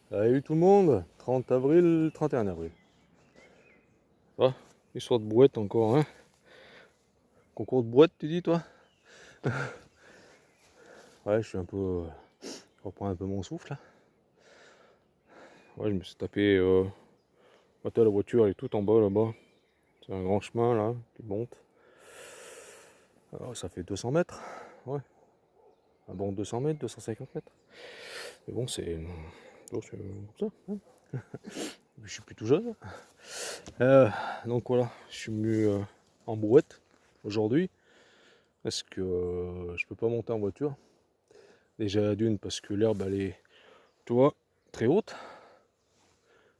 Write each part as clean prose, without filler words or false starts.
Salut tout le monde, 30 avril, 31 avril. Ah, histoire de brouette encore, hein. Concours de brouette, tu dis toi? Ouais, je suis un peu. Je reprends un peu mon souffle là. Ouais, je me suis tapé. Attends, la voiture elle est tout en bas là-bas. C'est un grand chemin là, qui monte. Alors, ça fait 200 mètres. Ouais, un bon 200 mètres, 250 mètres. Mais bon, c'est. Bon, c'est comme ça, hein. Je suis plus tout jeune. Euh, donc voilà, je suis venu en brouette aujourd'hui. Parce que je peux pas monter en voiture. Déjà d'une parce que l'herbe elle est, tu vois, très haute.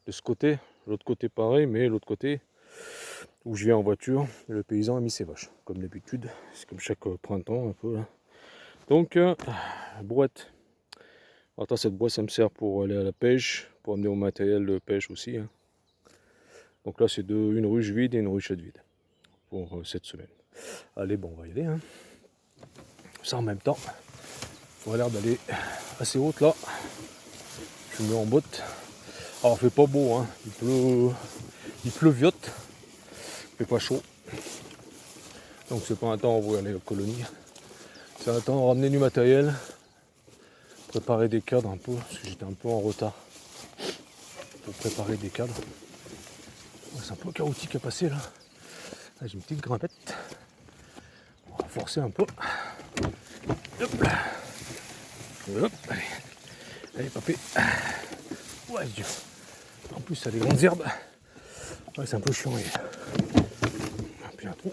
De ce côté, l'autre côté pareil, mais l'autre côté où je viens en voiture, le paysan a mis ses vaches. Comme d'habitude, c'est comme chaque printemps un peu là. Donc, brouette. Attends, cette brouette ça me sert pour aller à la pêche, pour amener au matériel de pêche aussi, hein. Donc là c'est une ruche vide et une ruchette vide pour cette semaine. Allez, bon on va y aller, hein. Ça en même temps, il a l'air d'aller assez haute là. Je me mets en botte. Alors il fait pas beau, hein. Il pleuviote, il fait pas chaud. Donc c'est pas un temps où aller aux colonies. C'est un temps de ramener du matériel, préparer des cadres un peu, parce que j'étais un peu en retard pour préparer des cadres. C'est un peu chaotique à passer là. Là j'ai une petite grimpette. On va forcer un peu. Hop là. Hop, allez. Allez papé. Ouais Dieu. En plus ça a des grandes herbes. Ouais c'est un peu chiant. Et puis un trou.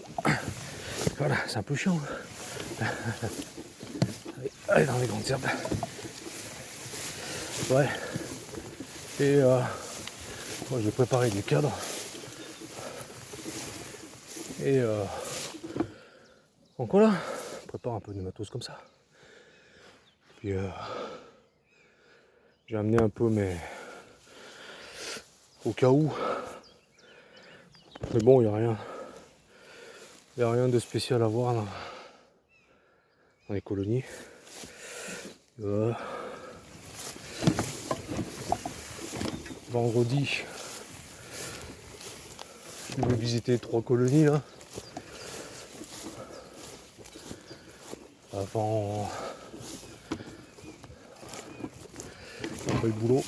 Voilà, c'est un peu chiant. Allez dans les grandes herbes. Ouais. Et moi j'ai préparé des cadres. Et donc voilà, je prépare un peu de matos comme ça. Puis j'ai amené un peu mes. Au cas où. Mais bon, il n'y a rien de spécial à voir dans les colonies. Vendredi, je vais visiter 3 colonies là. Avant le boulot.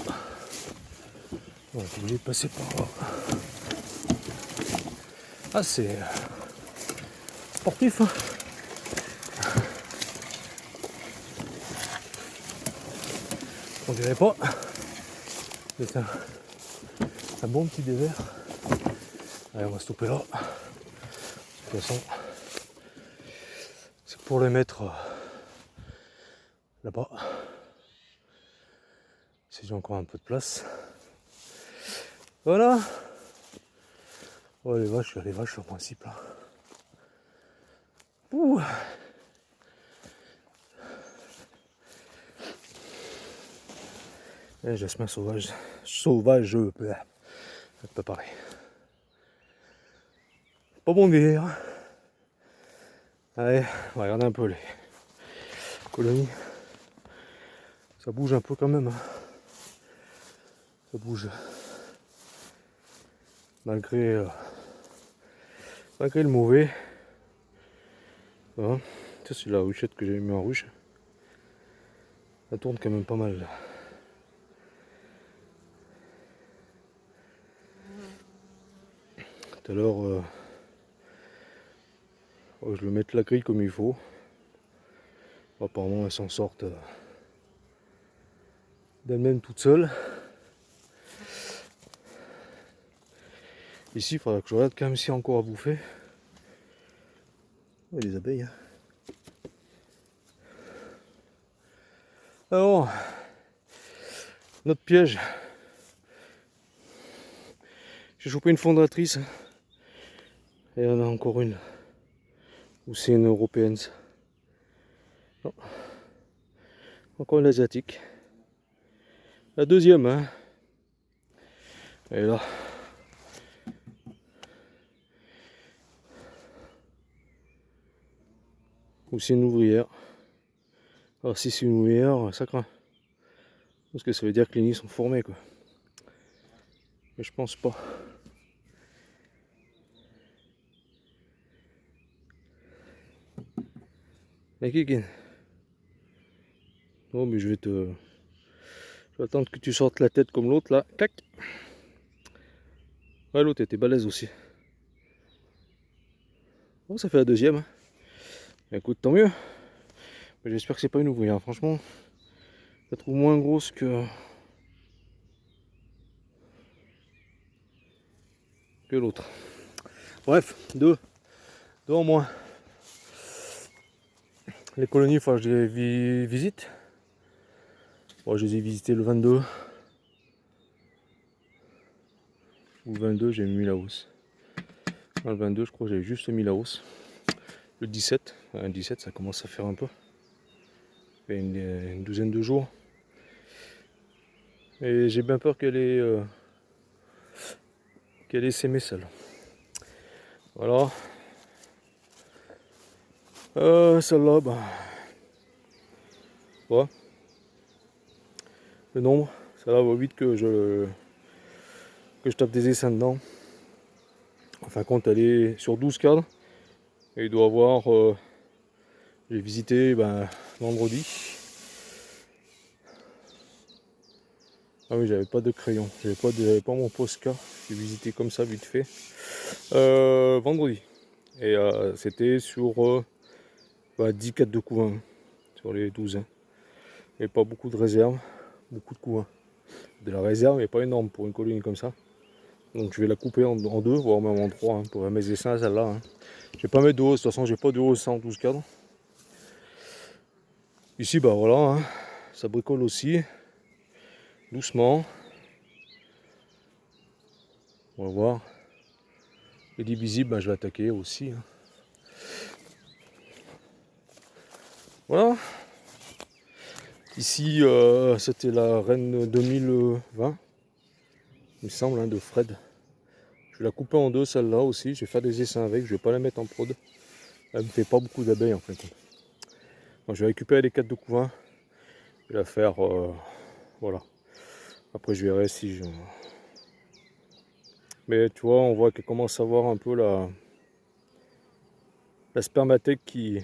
On est obligé de passer par là. Ah c'est sportif, hein. On dirait pas. Mais c'est un bon petit désert. Allez, on va stopper là. De toute façon, c'est pour les mettre là-bas. Si j'ai encore un peu de place. Voilà. Ouais, les vaches en principe là. Ouh. Et jasmin sauvage. Sauvage, c'est pas pareil. Pas bon vieillir. Allez, on va regarder un peu les colonies. Ça bouge un peu quand même, hein. Ça bouge. Malgré le mauvais. Voilà. Ça c'est la ruchette que j'ai mis en ruche. Ça tourne quand même pas mal là. Tout à l'heure, je vais mettre la grille comme il faut. Apparemment elles s'en sortent d'elles-mêmes toutes seules. Ici il faudra que je regarde quand même s'il y a encore à bouffer. Oh, les abeilles, hein. Alors, notre piège. J'ai chopé une fondatrice. Et il y en a encore une. Ou c'est une européenne ça. Non. Encore une asiatique. La deuxième, hein. Et là. Ou c'est une ouvrière. Alors si c'est une ouvrière, ça craint. Parce que ça veut dire que les nids sont formés quoi. Mais je pense pas. La Kikine. Oh mais je vais attendre que tu sortes la tête comme l'autre là. Tac. Ouais, l'autre était balèze aussi. Bon, ça fait la deuxième. Écoute, tant mieux. Mais j'espère que c'est pas une ouvrière. Franchement, je la trouve moins grosse que l'autre. Bref, deux en moins. Les colonies, il faut que je les visite. Bon, je les ai visitées le 22. Ou le 22, j'ai mis la hausse. Dans le 22, je crois que j'avais juste mis la hausse. Le 17, un 17, ça commence à faire un peu. Ça fait une douzaine de jours. Et j'ai bien peur qu'elle ait sémé celle. Voilà. Celle-là, bah. Ouais. Le nombre, celle-là va vite que je tape des essaims dedans. En fin de compte, elle est sur 12 cadres. Et il doit avoir. J'ai visité vendredi. Ah oui, j'avais pas de crayon, j'avais pas mon Posca. J'ai visité comme ça vite fait. Vendredi. Et c'était sur 10 cadres de couvain sur les 12. Et pas beaucoup de réserve, beaucoup de couvain. De la réserve, mais pas énorme pour une colonie comme ça. Donc je vais la couper en deux, voire même en trois, pour mes essaims celle-là. Je vais pas mettre de hausse, de toute façon j'ai pas de hausse 112 cadres. Ici bah voilà, ça bricole aussi. Doucement. On va voir. Les divisibles, je vais attaquer aussi. Voilà. Ici, c'était la reine 2020, il me semble, de Fred. Je vais la couper en deux, celle-là aussi. Je vais faire des essaims avec. Je vais pas la mettre en prod. Elle me fait pas beaucoup d'abeilles en fait. Bon, je vais récupérer les 4 de couvain. Je vais la faire. Voilà. Après, je verrai si je. Mais tu vois, on voit qu'elle commence à avoir un peu la spermathèque qui.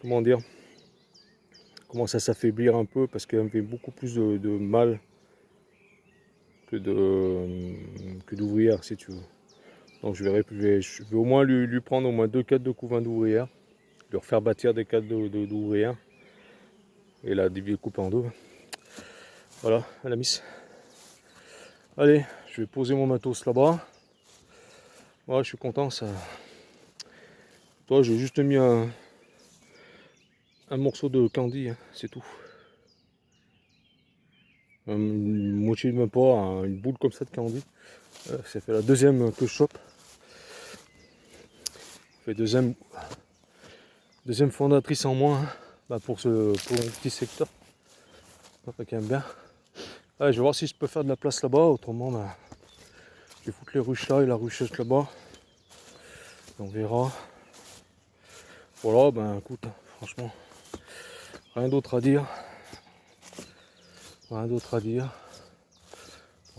Comment dire? Commence à s'affaiblir un peu parce qu'elle me fait beaucoup plus de mal que d'ouvrière, si tu veux. Donc je vais au moins lui prendre au moins 2 cadres de couvain d'ouvrière, lui refaire bâtir des cadres d'ouvrière et la couper en deux. Voilà, à la miss. Allez, je vais poser mon matos là-bas. Voilà, je suis content, ça. Toi, j'ai juste mis un morceau de candy, c'est tout. Une moitié de même pas, une boule comme ça de candy. Ça fait la deuxième que je chope. Ça fait deuxième fondatrice en moins pour mon petit secteur. Ça quand même bien. Allez, je vais voir si je peux faire de la place là-bas, autrement je vais foutre les ruches là et la ruchette là-bas. On verra. Voilà, écoute, franchement, rien d'autre à dire. Rien d'autre à dire.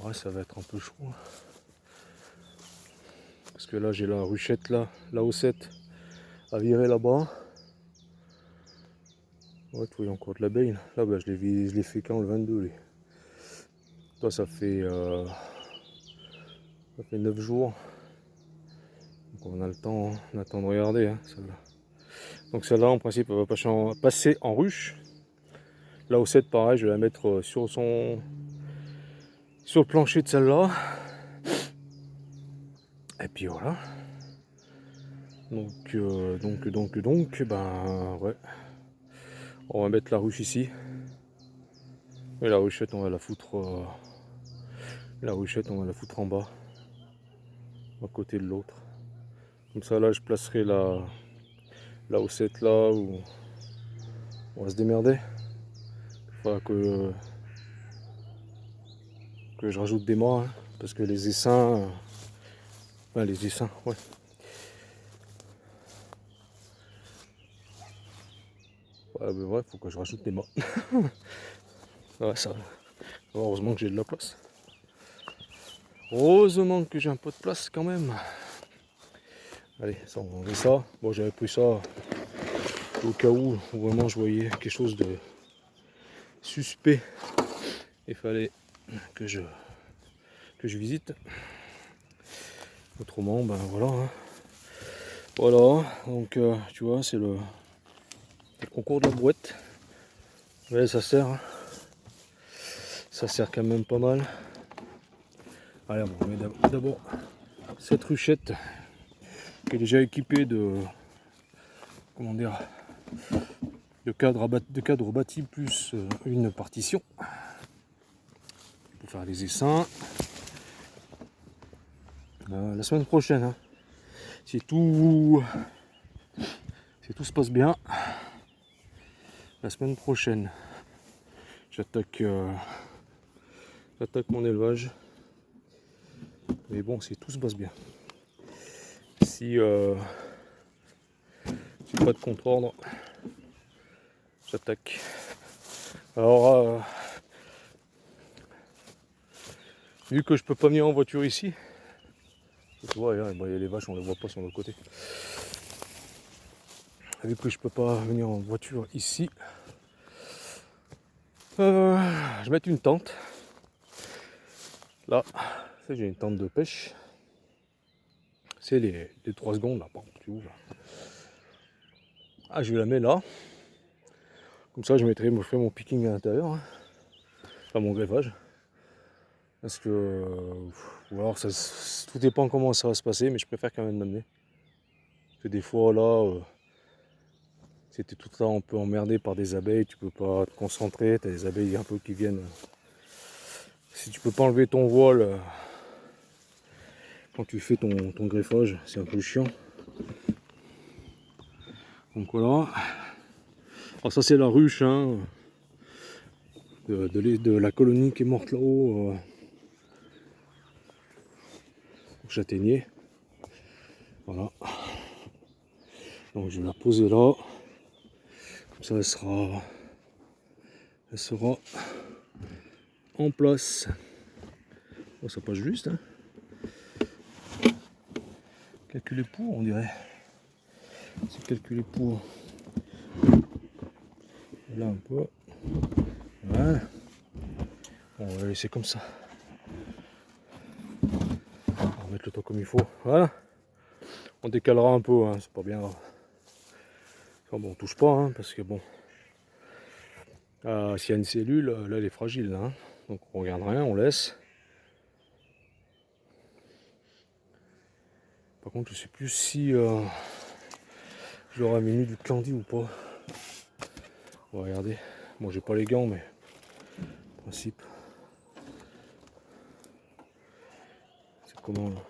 Ouais, ça va être un peu chaud. Parce que là, j'ai la ruchette là, la haussette à virer là-bas. Ouais, tu vois, il y a encore de l'abeille. Là, je l'ai fait quand le 22. Lui. Toi, ça fait 9 jours. Donc on a le temps, de regarder celle-là. Donc celle-là, en principe, elle va passer en ruche. La haussette, pareil, je vais la mettre sur le plancher de celle-là. Et puis voilà. Donc, ouais. On va mettre la ruche ici. Et la ruchette, on va la foutre. En bas. À côté de l'autre. Comme ça, là, je placerai la haussette là où on va se démerder. Il faudra que je rajoute des mâts. Parce que les essaims. Les essaims, ouais. Ouais, faut que je rajoute des mâts. Ouais, ça. Heureusement que j'ai de la place. Heureusement que j'ai un peu de place quand même. Allez, ça, on va enlever ça. Bon, j'avais pris ça au cas où vraiment je voyais quelque chose de suspect. Il fallait que je visite. Autrement, ben voilà. Hein. Voilà, donc tu vois, c'est le concours de la brouette. Ouais, ça sert. Hein. Ça sert quand même pas mal. Allez, bon, on met d'abord cette ruchette qui est déjà équipée de, comment dire, de cadre bâti plus une partition pour faire les essaims. La semaine prochaine, hein, si tout se passe bien, la semaine prochaine, j'attaque mon élevage. Mais bon, si tout se passe bien. Si pas de contre-ordre, j'attaque. Alors, vu que je peux pas venir en voiture ici, tu vois, il y a les vaches, on les voit pas sur l'autre côté. Vu que je peux pas venir en voiture ici, je vais mettre une tente. Là, j'ai une tente de pêche. C'est les 3 secondes là, par contre, tu ouvres. Ah, je la mets là. Comme ça, je ferai mon picking à l'intérieur. Hein. Enfin, mon greffage. Parce que, ou alors, tout dépend comment ça va se passer, mais je préfère quand même l'amener. Parce que des fois, là, c'était tout le temps un peu emmerdé par des abeilles, tu peux pas te concentrer, tu as des abeilles un peu qui viennent. Si tu peux pas enlever ton voile quand tu fais ton greffage, c'est un peu chiant. Donc voilà. Alors ça c'est la ruche hein, de la colonie qui est morte là-haut au châtaignier. Voilà. Donc je vais la poser là. Comme ça elle sera en place. Oh, ça passe juste. Hein. Calculer pour on dirait. C'est calculé pour. Là un peu. Voilà. Bon, on va laisser comme ça. On va mettre le temps comme il faut. Voilà. On décalera un peu, hein, c'est pas bien grave. Enfin, bon, on touche pas, hein, parce que bon. S'il y a une cellule, là elle est fragile. Hein. Donc on regarde rien, on laisse. Par contre, je sais plus si je leur ai mis du candy ou pas. On va regarder. Bon, j'ai pas les gants, mais en principe. C'est comment là?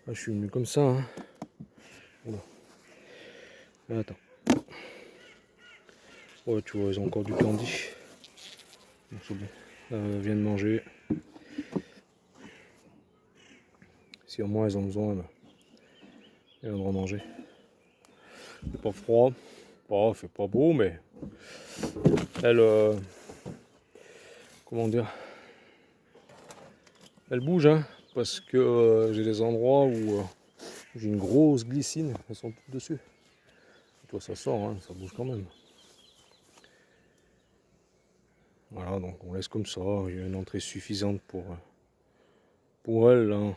Ah, je suis venu comme ça. Hein. Oula. Ah, attends. Ouais, tu vois, ils ont encore du candy. Bon, c'est bon. Là, vient de manger. Si au moins ils ont besoin, ils viendront manger. C'est pas froid. Oh, fait pas beau, mais elle. Comment dire? Elle bouge, hein, parce que j'ai des endroits où j'ai une grosse glycine. Elles sont toutes dessus. Toi, ça sort, hein, ça bouge quand même. Voilà, donc on laisse comme ça. Il y a une entrée suffisante pour elle. Hein.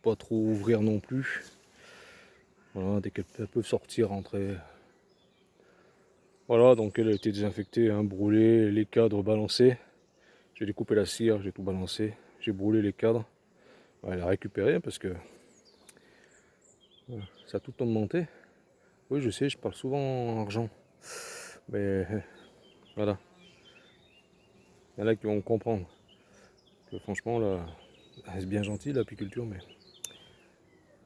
Pas trop ouvrir non plus. Voilà, dès qu'elles peuvent sortir, rentrer. Voilà, donc elle a été désinfectée, hein, brûlée, les cadres balancés. J'ai découpé la cire, j'ai tout balancé. J'ai brûlé les cadres. Elle a récupéré parce que ça a tout augmenté. Oui, je sais, je parle souvent en argent. Mais voilà. Il y en a qui vont me comprendre. Que franchement, là, c'est bien gentil l'apiculture, mais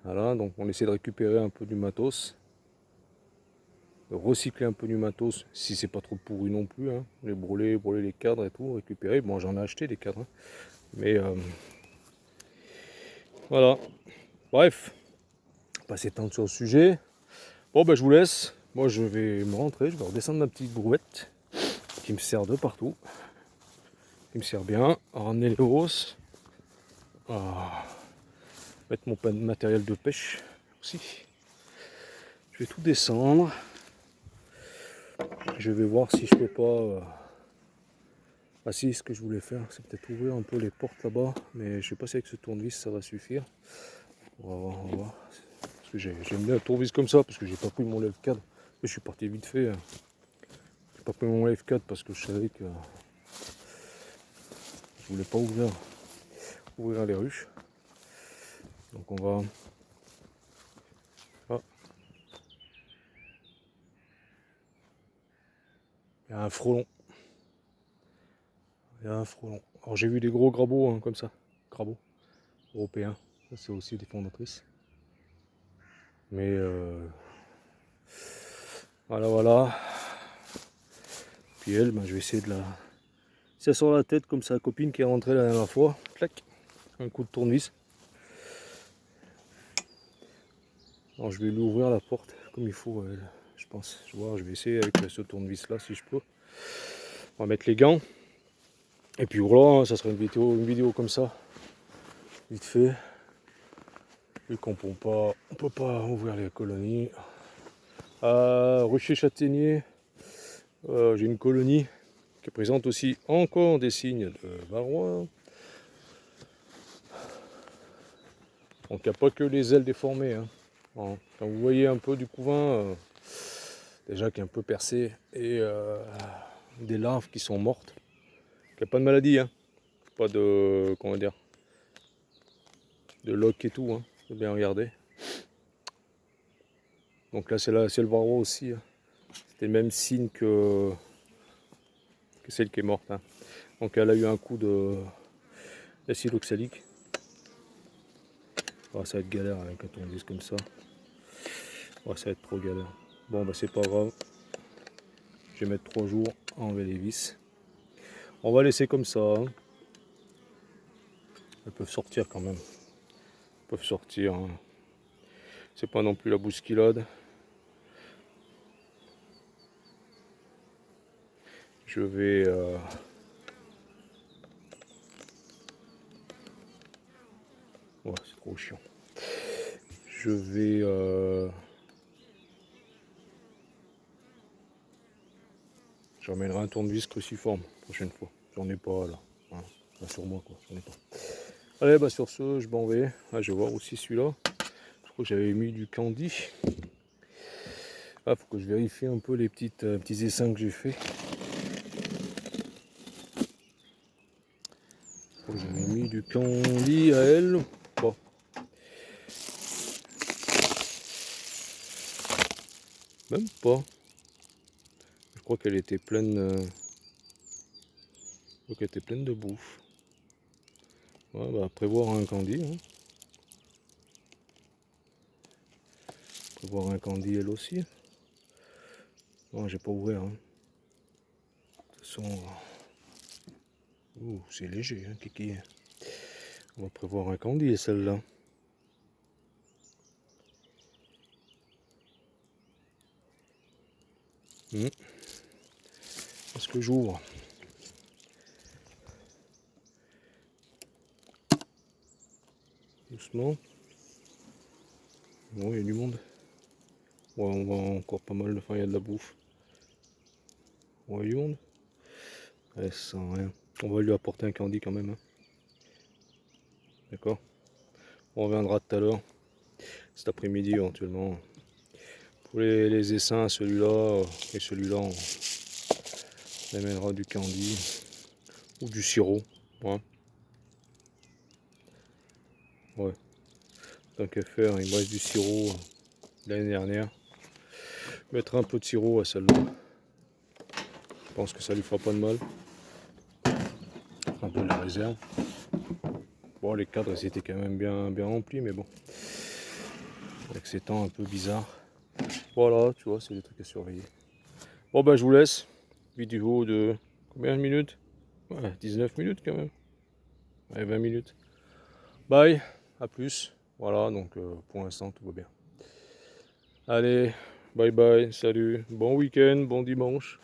voilà, donc on essaie de récupérer un peu du matos, de recycler un peu du matos si c'est pas trop pourri non plus. Hein. Les brûler les cadres et tout, récupérer. Bon, j'en ai acheté des cadres, hein. Mais voilà. Bref, pas s'étendre sur le sujet. Bon bah je vous laisse. Moi je vais me rentrer, je vais redescendre ma petite brouette qui me sert de partout. Qui me sert bien à ramener les hausses. À mettre mon matériel de pêche aussi. Je vais tout descendre. Je vais voir si je peux pas. Ah si, ce que je voulais faire, c'est peut-être ouvrir un peu les portes là-bas, mais je sais pas si avec ce tournevis ça va suffire. On va voir, on va voir. Parce que j'aime bien le tournevis comme ça, parce que j'ai pas pris mon lève 4. Je suis parti vite fait. J'ai pas pris mon lève 4 parce que je savais que je voulais pas ouvrir les ruches. Donc on va. Ah. Il y a un frelon. Il y a un frelon. Alors j'ai vu des gros grabots hein, comme ça. Grabots européens. Ça c'est aussi des fondatrices. Mais voilà, voilà. Puis elle, ben, je vais essayer de la. Si elle sort la tête comme sa copine qui est rentrée la dernière fois, clac, un coup de tournevis. Alors je vais lui ouvrir la porte comme il faut, je pense. Je vais essayer avec ce tournevis là si je peux. On va mettre les gants. Et puis voilà, ça sera une vidéo comme ça. Vite fait. Vu qu'on ne peut pas ouvrir les colonies. Rucher châtaignier, j'ai une colonie qui présente aussi encore des signes de varroa. Donc il n'y a pas que les ailes déformées. Hein. Quand vous voyez un peu du couvain, déjà qui est un peu percé, et des larves qui sont mortes, il n'y a pas de maladie, hein. Pas de, comment dire, de loques et tout, hein. Faut bien regarder. Donc là c'est le varroa aussi. Hein. C'était le même signe que celle qui est morte. Hein. Donc elle a eu un coup d'acide oxalique. Oh, ça va être galère hein, quand on dit comme ça. Oh, ça va être trop galère. Bon bah c'est pas grave. Je vais mettre 3 jours à enlever les vis. On va laisser comme ça. Hein. Elles peuvent sortir quand même. Elles peuvent sortir. Hein. C'est pas non plus la bousculade. Je vais ouais, c'est trop chiant. Je vais je ramènerai un tournevis cruciforme la prochaine fois. J'en ai pas là. Hein. Là sur moi quoi, j'en ai pas. Allez bah sur ce, je m'en vais. Ah, je vais voir aussi celui-là. Je crois que j'avais mis du candy. Ah, faut que je vérifie un peu les petits essaims que j'ai fait. J'avais mis du candy à elle. Bon. Même pas. Je crois qu'elle était pleine. Je crois qu'elle était pleine de bouffe. Ouais, bah, prévoir un candy. Hein. Prévoir un candy elle aussi. Non, j'ai pas ouvert. Hein. De toute façon. C'est léger, hein, Kiki. On va prévoir un candy celle-là. Est-ce que j'ouvre? Doucement. Bon, il y a du monde. Ouais, on va encore pas mal. Enfin, il y a de la bouffe. Ouais, il y a du monde. Ouais, ça sent rien. On va lui apporter un candy quand même. Hein. D'accord. On reviendra tout à l'heure. Cet après-midi éventuellement. Pour les essaims, celui-là et celui-là, on amènera du candy ou du sirop. Ouais. Ouais. Tant qu'à faire, il me reste du sirop l'année dernière. Je mettrai un peu de sirop à celle-là. Je pense que ça lui fera pas de mal. Un peu de la réserve. Bon, les cadres ils étaient quand même bien remplis, mais bon. Avec ces temps un peu bizarres. Voilà, tu vois, c'est des trucs à surveiller. Bon, ben je vous laisse. Vidéo de combien de minutes? Ouais, 19 minutes quand même. Allez, 20 minutes. Bye, à plus. Voilà, donc pour l'instant tout va bien. Allez, Bye bye, salut. Bon week-end, bon dimanche.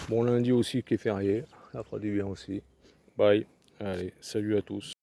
Bon lundi aussi qui est férié. Ça fera du bien aussi. Bye. Allez, salut à tous.